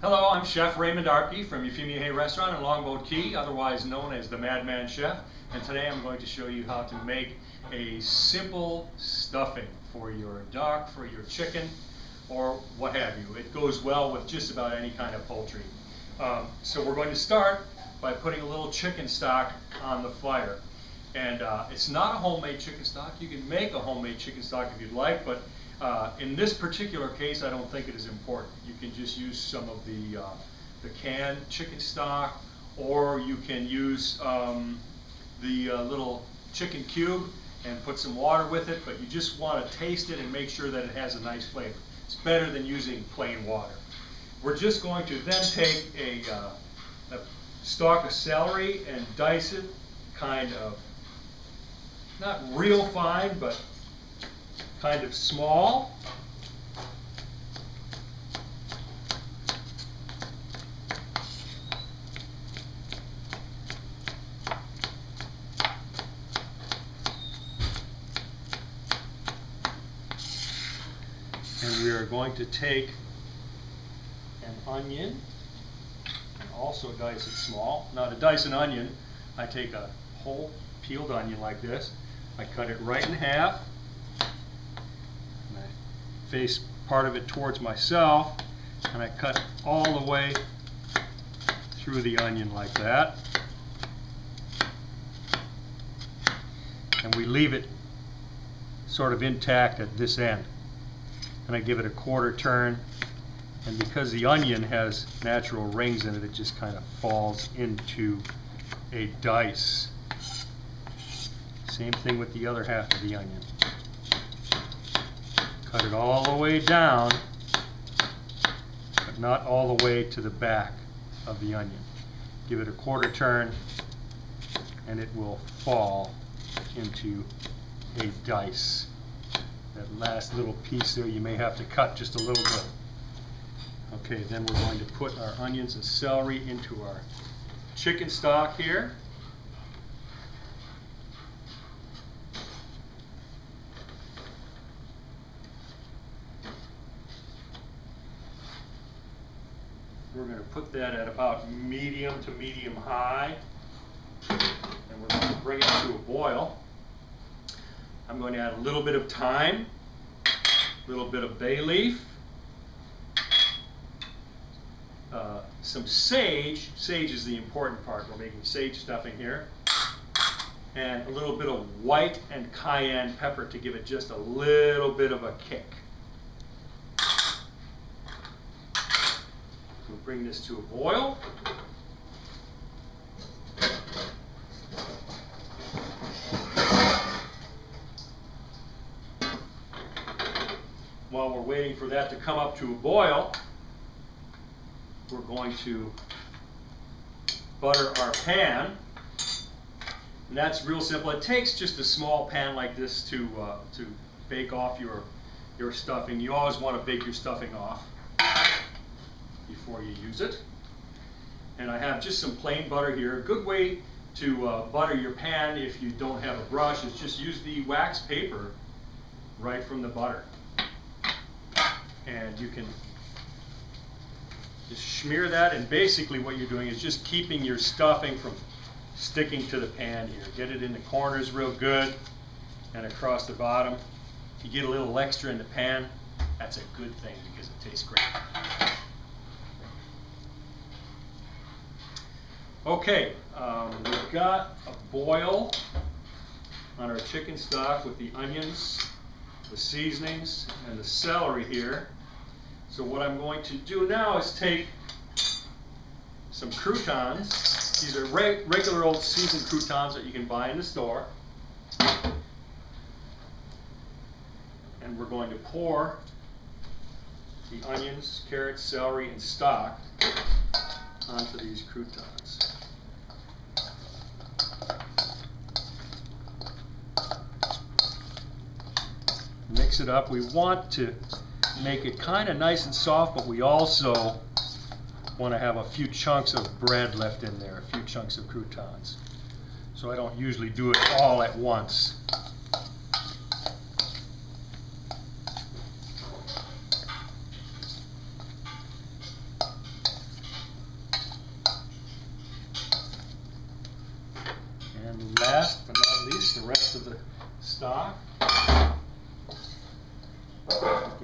Hello, I'm Chef Raymond Arpke from Euphemia Haye Restaurant in Longboat Key, otherwise known as the Madman Chef. And today I'm going to show you how to make a simple stuffing for your duck, for your chicken, or what have you. It goes well with just about any kind of poultry. So we're going to start by putting a little chicken stock on the fire. And it's not a homemade chicken stock. You can make a homemade chicken stock if you'd like, but in this particular case, I don't think it is important. You can just use some of the canned chicken stock, or you can use the little chicken cube and put some water with it, but you just want to taste it and make sure that it has a nice flavor. It's better than using plain water. We're just going to then take a stalk of celery and dice it kind of, not real fine, but kind of small. And we are going to take an onion and also dice it small. Now to dice an onion, I take a whole peeled onion like this. I cut it right in half. And I face part of it towards myself, and I cut all the way through the onion like that. And we leave it sort of intact at this end. And I give it a quarter turn, and because the onion has natural rings in it, it just kind of falls into a dice. Same thing with the other half of the onion. Cut it all the way down, but not all the way to the back of the onion. Give it a quarter turn, and it will fall into a dice. That last little piece there, you may have to cut just a little bit. Okay, then we're going to put our onions and celery into our chicken stock here. We're going to put that at about medium to medium high, and we're going to bring it to a boil. I'm going to add a little bit of thyme, a little bit of bay leaf, some sage. Sage is the important part. We're making sage stuffing here. And a little bit of white and cayenne pepper to give it just a little bit of a kick. We'll bring this to a boil. While we're waiting for that to come up to a boil, we're going to butter our pan. And that's real simple. It takes just a small pan like this to bake off your stuffing. You always want to bake your stuffing off before you use it. And I have just some plain butter here. A good way to butter your pan if you don't have a brush is just use the wax paper right from the butter. And you can just smear that, and basically what you're doing is just keeping your stuffing from sticking to the pan here. Get it in the corners real good and across the bottom. If you get a little extra in the pan, that's a good thing because it tastes great. Okay, we've got a boil on our chicken stock with the onions, the seasonings, and the celery here. So what I'm going to do now is take some croutons. These are regular old seasoned croutons that you can buy in the store. And we're going to pour the onions, carrots, celery, and stock onto these croutons. Mix it up. We want to make it kind of nice and soft, but we also want to have a few chunks of bread left in there, a few chunks of croutons. So I don't usually do it all at once.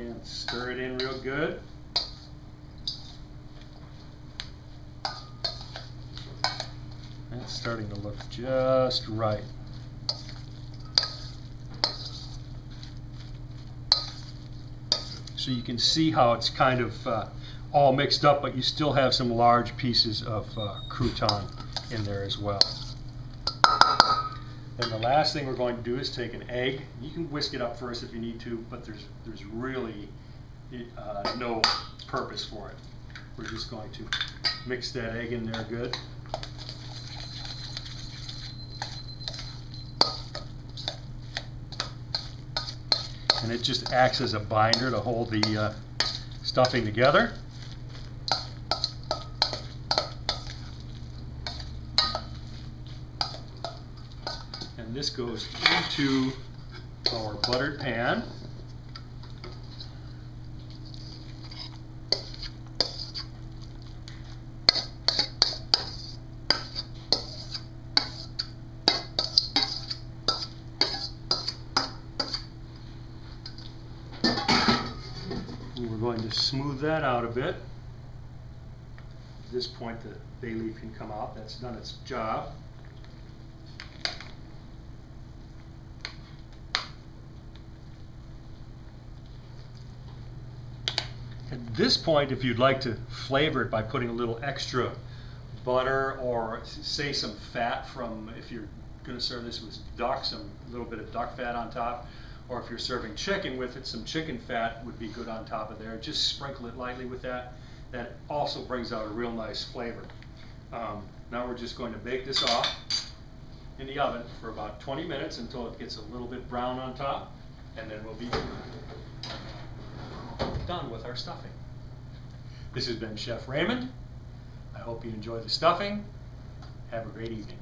And stir it in real good. It's starting to look just right. So you can see how it's kind of all mixed up, but you still have some large pieces of crouton in there as well. Then the last thing we're going to do is take an egg. You can whisk it up first if you need to, but there's really no purpose for it. We're just going to mix that egg in there good. And it just acts as a binder to hold the stuffing together. And this goes into our buttered pan. We're going to smooth that out a bit. At this point the bay leaf can come out. That's done its job. At this point, if you'd like to flavor it by putting a little extra butter or say some fat from, if you're going to serve this with duck, a little bit of duck fat on top, or if you're serving chicken with it, some chicken fat would be good on top of there. Just sprinkle it lightly with that. That also brings out a real nice flavor. Now we're just going to bake this off in the oven for about 20 minutes until it gets a little bit brown on top, and then we'll be done with our stuffing. This has been Chef Raymond. I hope you enjoy the stuffing. Have a great evening.